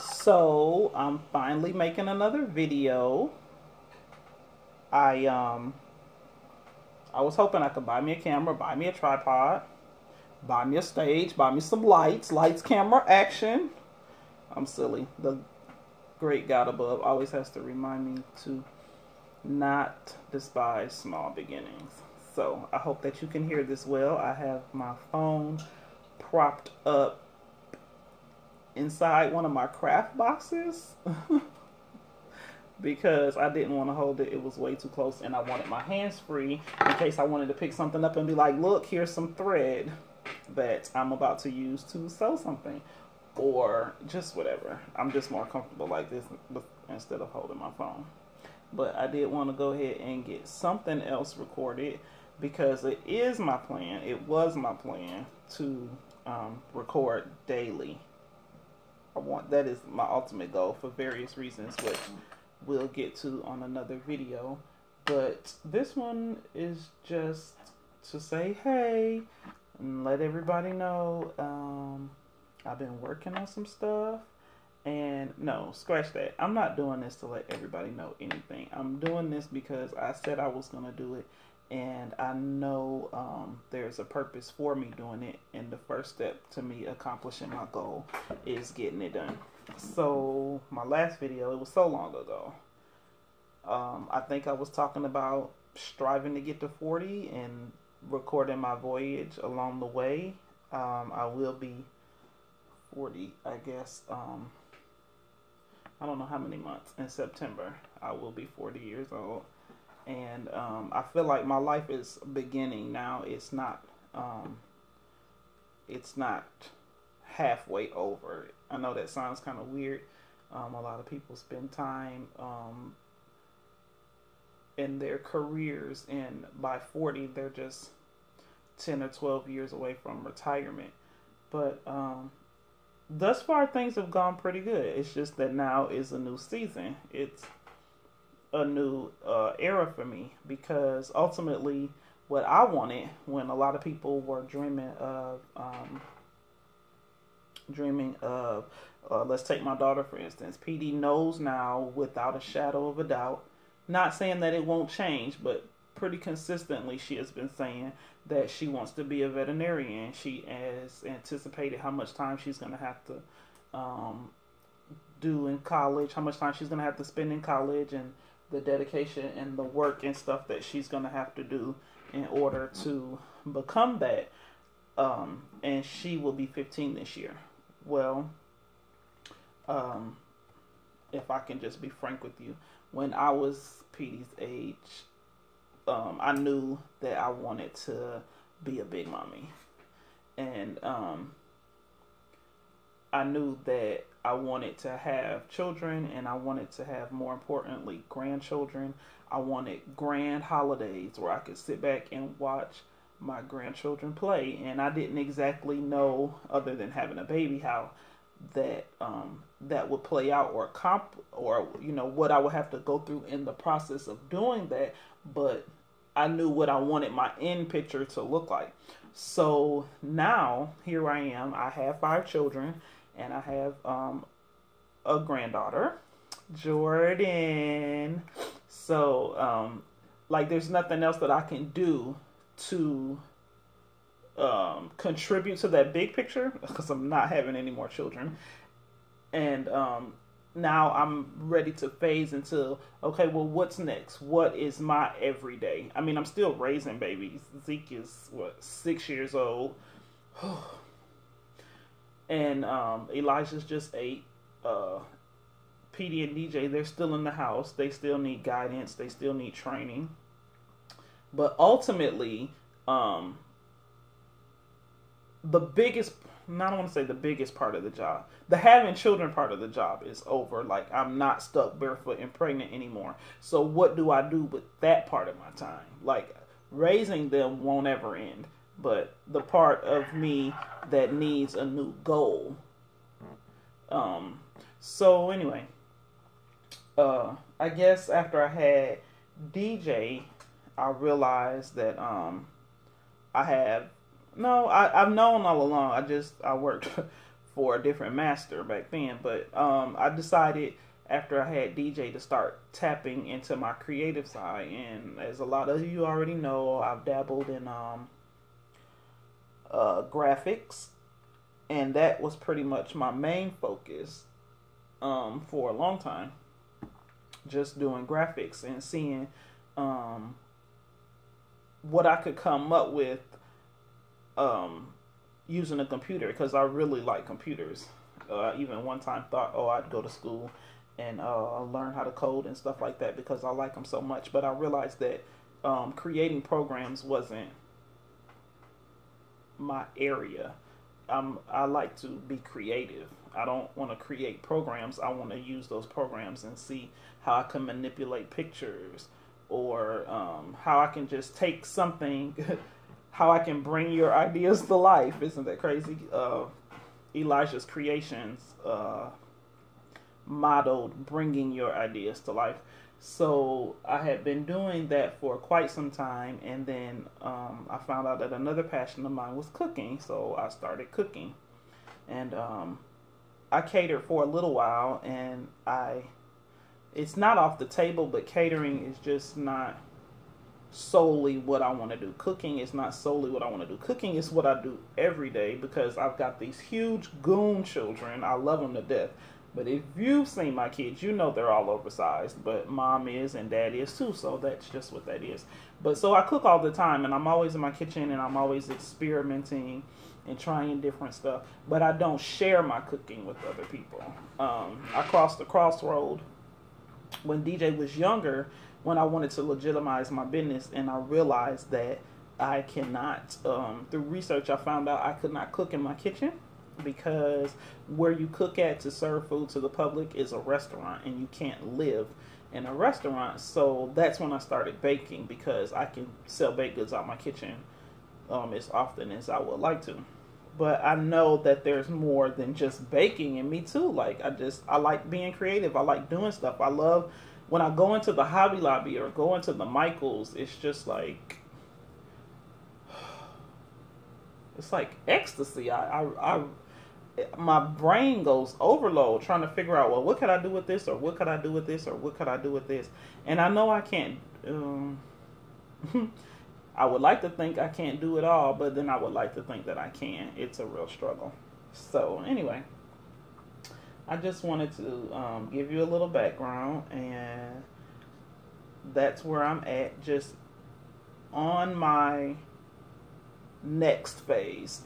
So I'm finally making another video. I um I was hoping I could buy me a camera, buy me a tripod, buy me a stage, buy me some lights, camera, action. I'm silly. The great God above always has to remind me to not despise small beginnings. So I hope that you can hear this well. I have my phone propped up inside one of my craft boxes because I didn't want to hold it. It was way too close and I wanted my hands free in case I wanted to pick something up and be like, look, here's some thread that I'm about to use to sew something or just whatever. I'm just more comfortable like this instead of holding my phone. But I did want to go ahead and get something else recorded because it is my plan. It was my plan to record daily. That is my ultimate goal for various reasons, which we'll get to on another video. But this one is just to say hey and let everybody know I've been working on some stuff. And no, scratch that. I'm not doing this to let everybody know anything. I'm doing this because I said I was going to do it. And I know there's a purpose for me doing it. And the first step to me accomplishing my goal is getting it done. So my last video, it was so long ago. I think I was talking about striving to get to 40 and recording my voyage along the way. I will be 40, I guess. I don't know how many months. In September, I will be 40 years old. And I feel like my life is beginning now. It's not halfway over. I know that sounds kind of weird. A lot of people spend time in their careers, and by 40, they're just 10 or 12 years away from retirement. But thus far, things have gone pretty good. It's just that now is a new season. It's a new era for me because ultimately what I wanted when a lot of people were dreaming of let's take my daughter for instance. PD knows now without a shadow of a doubt, not saying that it won't change, but pretty consistently she has been saying that she wants to be a veterinarian. She has anticipated how much time she's going to have to do in college, how much time she's going to have to spend in college, and the dedication and the work and stuff that she's going to have to do in order to become that. And she will be 15 this year. Well, if I can just be frank with you, when I was PD's age, I knew that I wanted to be a big mommy. And I knew that I wanted to have children, and I wanted to have, more importantly, grandchildren. I wanted grand holidays where I could sit back and watch my grandchildren play. And I didn't exactly know, other than having a baby, how that that would play out, or what I would have to go through in the process of doing that. But I knew what I wanted my end picture to look like. So now here I am. I have 5 children. And I have a granddaughter, Jordan. So, there's nothing else that I can do to contribute to that big picture because I'm not having any more children. And now I'm ready to phase into, okay, well, what's next? What is my everyday? I mean, I'm still raising babies. Zeke is, 6 years old. And Elijah's just 8. PD and DJ, they're still in the house. They still need guidance. They still need training. But ultimately, the biggest, I don't want to say the biggest part of the job, the having children part of the job is over. Like, I'm not stuck barefoot and pregnant anymore. So what do I do with that part of my time? Like, raising them won't ever end. But the part of me that needs a new goal. So anyway, I guess after I had DJ, I realized that I've known all along. I worked for a different master back then. But I decided after I had DJ to start tapping into my creative side. And as a lot of you already know, I've dabbled in graphics, and that was pretty much my main focus for a long time. Just doing graphics and seeing what I could come up with using a computer, because I really like computers. Even one time thought, oh, I'd go to school and learn how to code and stuff like that because I like them so much. But I realized that creating programs wasn't my area. I like to be creative. I don't want to create programs. I want to use those programs and see how I can manipulate pictures, or how I can just take something, how I can bring your ideas to life. Isn't that crazy? Elijah's Creations modeled bringing your ideas to life. So I had been doing that for quite some time, and then I found out that another passion of mine was cooking, so I started cooking. And I catered for a little while, and it's not off the table, but catering is just not solely what I want to do. Cooking is not solely what I want to do. Cooking is what I do every day because I've got these huge goon children. I love them to death. But if you've seen my kids, you know they're all oversized. But mom is and dad is too, so that's just what that is. But so I cook all the time, and I'm always in my kitchen, and I'm always experimenting and trying different stuff. But I don't share my cooking with other people. I crossed the crossroad when DJ was younger, when I wanted to legitimize my business, and I realized that I cannot, through research I found out I could not cook in my kitchen, because where you cook at to serve food to the public is a restaurant, and you can't live in a restaurant. So that's when I started baking, because I can sell baked goods out my kitchen as often as I would like to. But I know that there's more than just baking in me too. Like I like being creative. I like doing stuff. I love when I go into the Hobby Lobby or go into the Michaels, it's just like, it's like ecstasy. My brain goes overload trying to figure out, well, what could I do with this, or what could I do with this, or what could I do with this? And I know I can't, I would like to think I can't do it all, but then I would like to think that I can. It's a real struggle. So anyway, I just wanted to give you a little background, and that's where I'm at, just on my next phase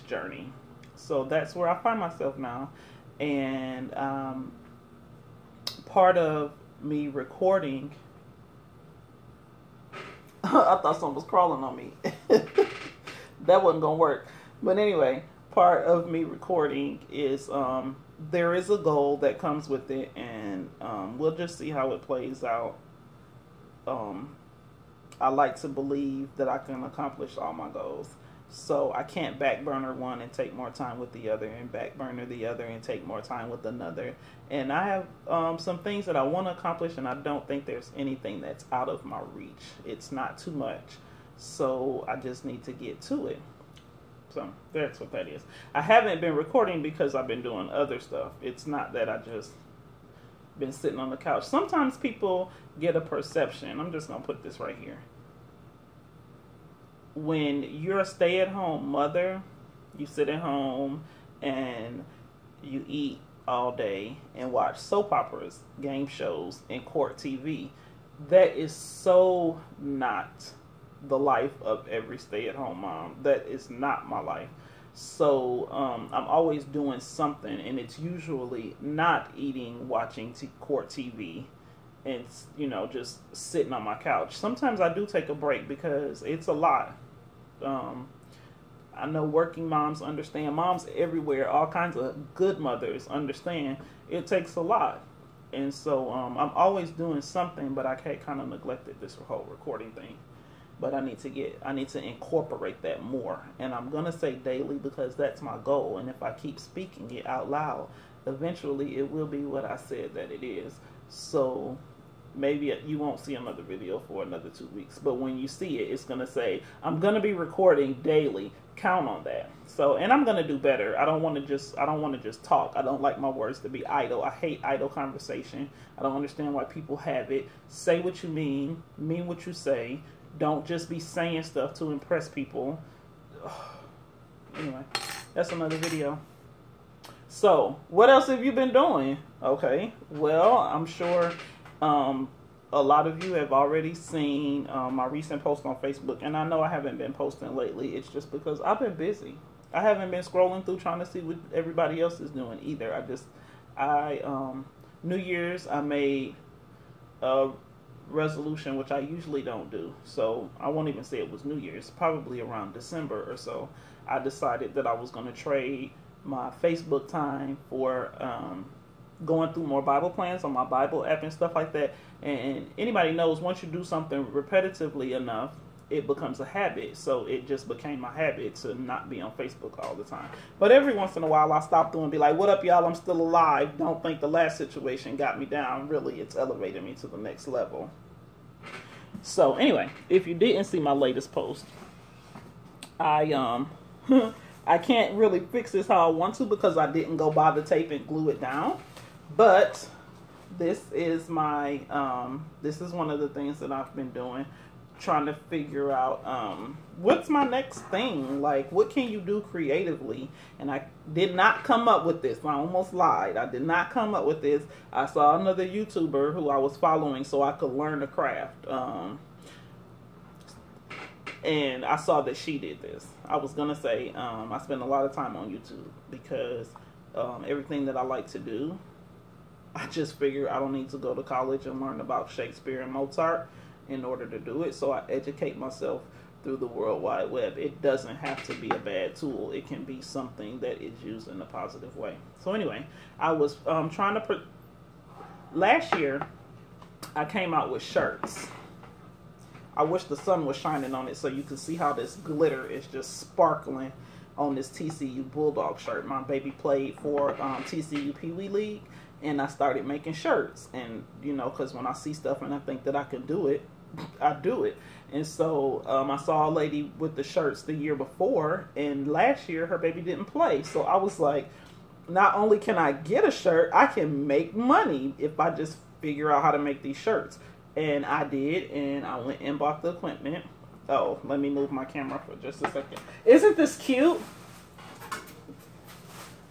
journey. So that's where I find myself now. And part of me recording, I thought someone was crawling on me. That wasn't going to work. But anyway, part of me recording is there is a goal that comes with it, and we'll just see how it plays out. I like to believe that I can accomplish all my goals. So I can't back burner one and take more time with the other, and back burner the other and take more time with another. And I have some things that I want to accomplish, and I don't think there's anything that's out of my reach. It's not too much. So I just need to get to it. So that's what that is. I haven't been recording because I've been doing other stuff. It's not that I just been sitting on the couch. Sometimes people get a perception. I'm just going to put this right here. When you're a stay-at-home mother, you sit at home and you eat all day and watch soap operas, game shows, and court TV. That is so not the life of every stay-at-home mom. That is not my life. So I'm always doing something, and it's usually not eating, watching court TV, and just sitting on my couch. Sometimes I do take a break because it's a lot. I know working moms understand. Moms everywhere, all kinds of good mothers understand. It takes a lot. And so I'm always doing something, but I kind of neglected this whole recording thing. But I need to incorporate that more. And I'm going to say daily because that's my goal. And if I keep speaking it out loud, eventually it will be what I said that it is. So maybe you won't see another video for another 2 weeks. But when you see it, it's going to say, I'm going to be recording daily. Count on that. So, and I'm going to do better. I don't want to just talk. I don't like my words to be idle. I hate idle conversation. I don't understand why people have it. Say what you mean what you say. Don't just be saying stuff to impress people. Anyway, that's another video. So, what else have you been doing? Okay, well, I'm sure a lot of you have already seen my recent post on Facebook, and I know I haven't been posting lately. It's just because I've been busy. I haven't been scrolling through trying to see what everybody else is doing either. New Year's, I made a resolution, which I usually don't do. So I won't even say it was New Year's, probably around December or so. I decided that I was going to trade my Facebook time for going through more Bible plans on my Bible app and stuff like that. And anybody knows, once you do something repetitively enough, it becomes a habit. So it just became my habit to not be on Facebook all the time. But every once in a while, I stop through and be like, what up, y'all? I'm still alive. Don't think the last situation got me down. Really, it's elevated me to the next level. So anyway, if you didn't see my latest post, I can't really fix this how I want to because I didn't go buy the tape and glue it down. But this is my this is one of the things that I've been doing, trying to figure out what's my next thing. Like, what can you do creatively? And I did not come up with this. I almost lied. I did not come up with this. I saw another YouTuber who I was following so I could learn the craft. And I saw that she did this. I was going to say I spend a lot of time on YouTube because everything that I like to do, I just figure I don't need to go to college and learn about Shakespeare and Mozart in order to do it. So I educate myself through the World Wide Web. It doesn't have to be a bad tool. It can be something that is used in a positive way. So anyway, I was trying to last year I came out with shirts. I wish the sun was shining on it so you can see how this glitter is just sparkling on this TCU Bulldog shirt. My baby played for TCU Pee Wee League, and I started making shirts. And, you know, because when I see stuff and I think that I can do it, I do it. And so I saw a lady with the shirts the year before, and last year her baby didn't play. So I was like, not only can I get a shirt, I can make money if I just figure out how to make these shirts. And I did, and I went and bought the equipment. Oh, let me move my camera for just a second. Isn't this cute?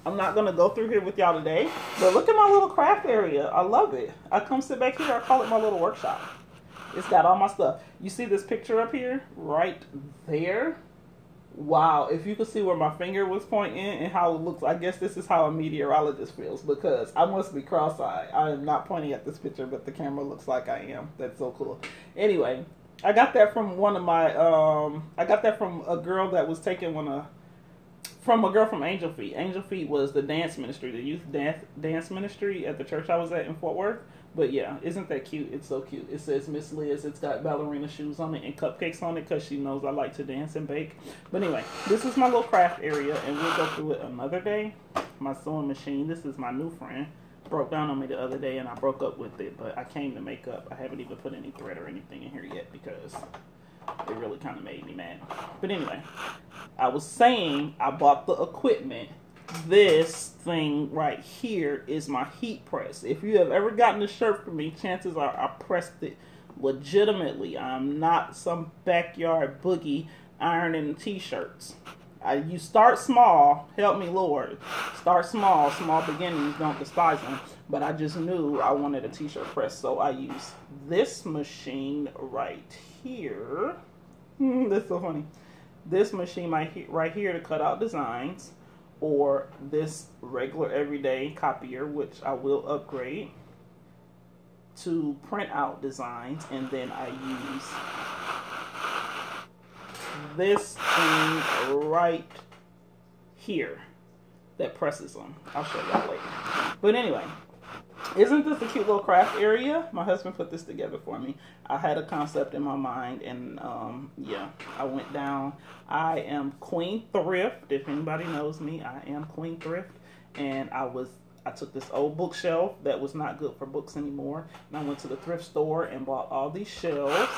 I'm not going to go through here with y'all today, but look at my little craft area. I love it. I come sit back here. I call it my little workshop. It's got all my stuff. You see this picture up here? Right there? Wow. If you could see where my finger was pointing and how it looks, I guess this is how a meteorologist feels, because I must be cross-eyed. I am not pointing at this picture, but the camera looks like I am. That's so cool. Anyway, I got that from one of my, I got that from a girl that was taking from a girl from Angel Feet. Angel Feet was the dance ministry, the youth dance ministry at the church I was at in Fort Worth. But yeah, isn't that cute? It's so cute. It says Miss Liz. It's got ballerina shoes on it and cupcakes on it because she knows I like to dance and bake. But anyway, this is my little craft area, and we'll go through it another day. My sewing machine. This is my new friend. Broke down on me the other day, and I broke up with it. But I came to make up. I haven't even put any thread or anything in here yet because it really kind of made me mad. But anyway, I was saying I bought the equipment. This thing right here is my heat press. If you have ever gotten a shirt from me, chances are I pressed it legitimately. I'm not some backyard boogie ironing t-shirts. You start small, help me Lord. Start small beginnings, don't despise them. But I just knew I wanted a t-shirt press, so I used this machine right here. That's so funny. This machine right here to cut out designs, or this regular everyday copier, which I will upgrade, to print out designs. And then I use this thing right here that presses them. I'll show y'all later. But anyway, isn't this a cute little craft area? My husband put this together for me. I had a concept in my mind, and yeah, I went down. I am Queen Thrift. If anybody knows me, I am Queen Thrift, and I I took this old bookshelf that was not good for books anymore, and I went to the thrift store and bought all these shelves.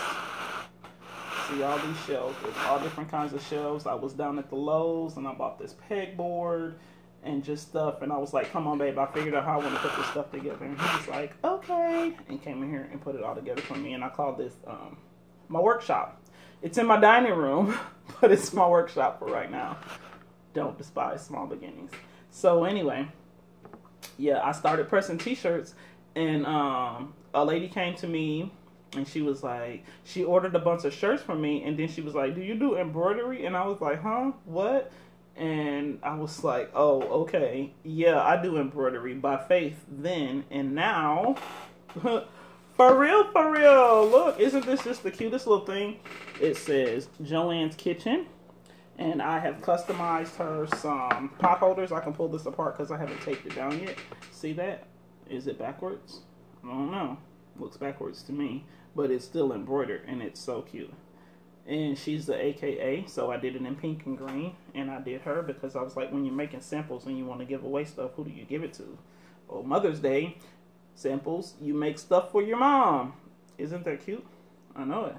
See all these shelves. There's all different kinds of shelves. I was down at the Lowe's and I bought this pegboard and just stuff. And I was like, come on, babe, I figured out how I want to put this stuff together. And he was like, okay. And came in here and put it all together for me. And I called this my workshop. It's in my dining room, but it's my workshop for right now. Don't despise small beginnings. So anyway, yeah, I started pressing t-shirts. And a lady came to me. And she was like, she ordered a bunch of shirts from me. And then she was like, do you do embroidery? And I was like, huh? What? And I was like, oh, okay. Yeah, I do embroidery by faith then. And now, for real, for real. Look, isn't this just the cutest little thing? It says Joanne's Kitchen. And I have customized her some pot holders. I can pull this apart because I haven't taped it down yet. See that? Is it backwards? I don't know. Looks backwards to me. But it's still embroidered, and it's so cute. And she's the AKA, so I did it in pink and green. And I did her because I was like, when you're making samples and you want to give away stuff, who do you give it to? Well, Mother's Day, samples, you make stuff for your mom. Isn't that cute? I know it.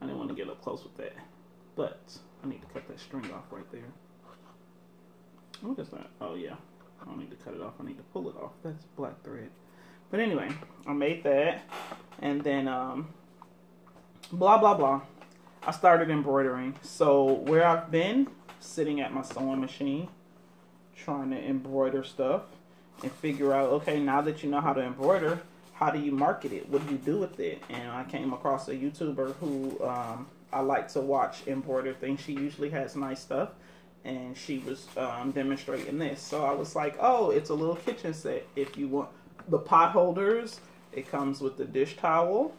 I didn't want to get up close with that. But I need to cut that string off right there. What is that? Oh, yeah. I don't need to cut it off. I need to pull it off. That's black thread. But anyway, I made that, and then, blah, blah, blah. I started embroidering. So where I've been, sitting at my sewing machine, trying to embroider stuff, and figure out, okay, now that you know how to embroider, how do you market it? What do you do with it? And I came across a YouTuber who I like to watch embroider things. She usually has nice stuff, and she was demonstrating this. So I was like, oh, it's a little kitchen set if you want. The pot holders, it comes with the dish towel,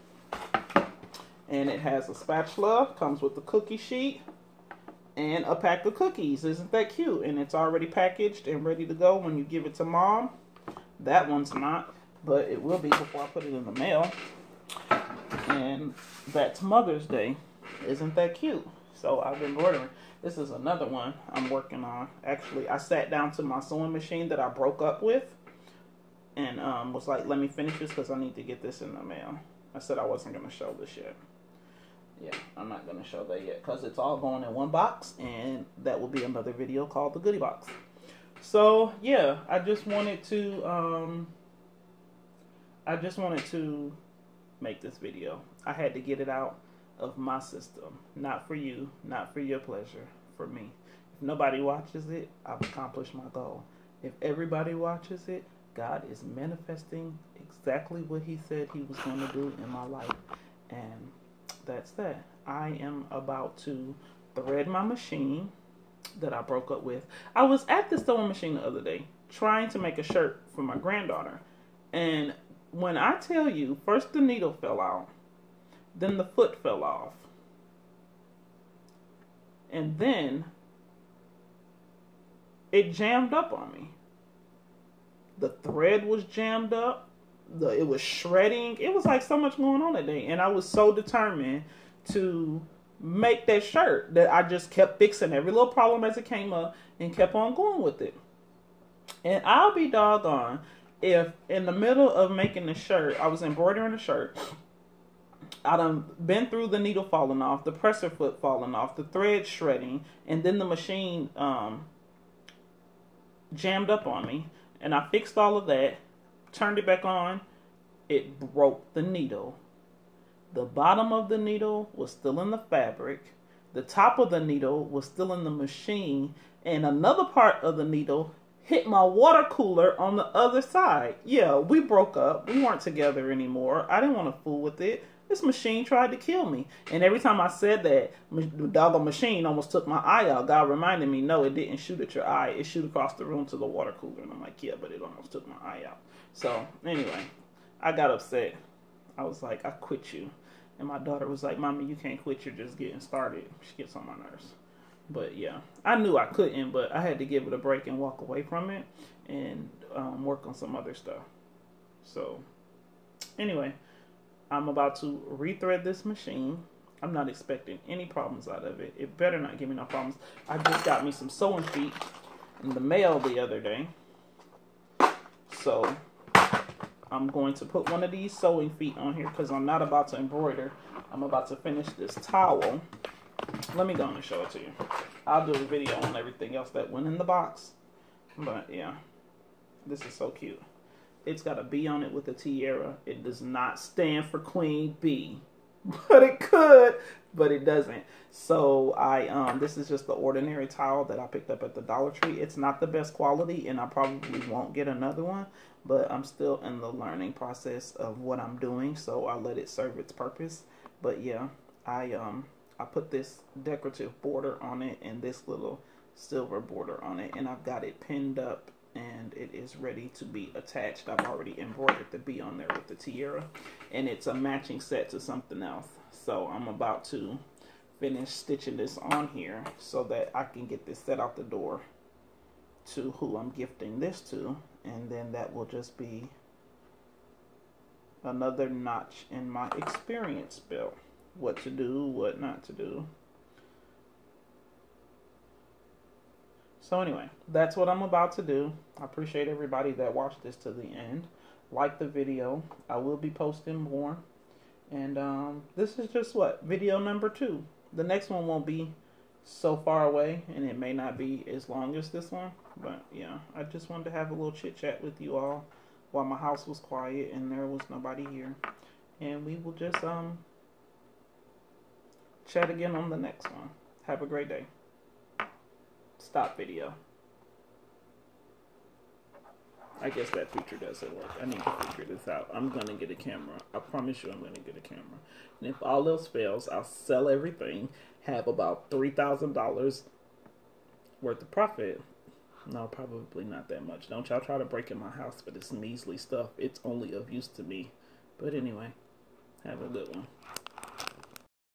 and it has a spatula, comes with the cookie sheet, and a pack of cookies. Isn't that cute? And it's already packaged and ready to go when you give it to mom. That one's not, but it will be before I put it in the mail. And that's Mother's Day. Isn't that cute? So I've been embroidering. This is another one I'm working on. Actually, I sat down to my sewing machine that I broke up with. And was like, let me finish this because I need to get this in the mail. I said I wasn't going to show this yet. Yeah, I'm not going to show that yet because it's all going in one box. And that will be another video called the Goodie Box. So, yeah, I just wanted to make this video. I had to get it out of my system. Not for you, not for your pleasure, for me. If nobody watches it, I've accomplished my goal. If everybody watches it, God is manifesting exactly what he said he was going to do in my life. And that's that. I am about to thread my machine that I broke up with. I was at the sewing machine the other day trying to make a shirt for my granddaughter. And when I tell you, first the needle fell out, then the foot fell off. And then it jammed up on me. The thread was jammed up. It was shredding. It was like so much going on that day. And I was so determined to make that shirt that I just kept fixing every little problem as it came up and kept on going with it. And I'll be doggone if in the middle of making the shirt, I was embroidering the shirt, I done been through the needle falling off, the presser foot falling off, the thread shredding, and then the machine jammed up on me. And I fixed all of that, turned it back on, it broke the needle. The bottom of the needle was still in the fabric. The top of the needle was still in the machine. And another part of the needle hit my water cooler on the other side. Yeah, we broke up. We weren't together anymore. I didn't want to fool with it. This machine tried to kill me. And every time I said that, the doggone machine almost took my eye out. God reminded me, no, it didn't shoot at your eye. It shoot across the room to the water cooler. And I'm like, yeah, but it almost took my eye out. So, anyway, I got upset. I was like, I quit you. And my daughter was like, Mommy, you can't quit. You're just getting started. She gets on my nerves. But, yeah, I knew I couldn't, but I had to give it a break and walk away from it and work on some other stuff. So, anyway, I'm about to rethread this machine. I'm not expecting any problems out of it. It better not give me no problems. I just got me some sewing feet in the mail the other day. So I'm going to put one of these sewing feet on here because I'm not about to embroider. I'm about to finish this towel. Let me go and show it to you. I'll do a video on everything else that went in the box. But yeah, this is so cute. It's got a bee on it with a tiara. It does not stand for Queen Bee, but it could, but it doesn't. So this is just the ordinary towel that I picked up at the Dollar Tree. It's not the best quality, and I probably won't get another one, but I'm still in the learning process of what I'm doing, so I let it serve its purpose. But yeah, I put this decorative border on it and this little silver border on it, and I've got it pinned up and it is ready to be attached. I've already embroidered the bee on there with the tiara, and it's a matching set to something else. So I'm about to finish stitching this on here so that I can get this set out the door to who I'm gifting this to, and then that will just be another notch in my experience belt. What to do, what not to do. So anyway, that's what I'm about to do. I appreciate everybody that watched this to the end. Like the video. I will be posting more. And this is just what? Video number 2. The next one won't be so far away, and it may not be as long as this one. But yeah, I just wanted to have a little chit chat with you all while my house was quiet and there was nobody here. And we will just chat again on the next one. Have a great day. Stop video. I guess that feature doesn't work. I need to figure this out. I'm going to get a camera. I promise you I'm going to get a camera. And if all else fails, I'll sell everything, have about $3,000 worth of profit. No, probably not that much. Don't y'all try to break in my house for this measly stuff. It's only of use to me. But anyway, have a good one.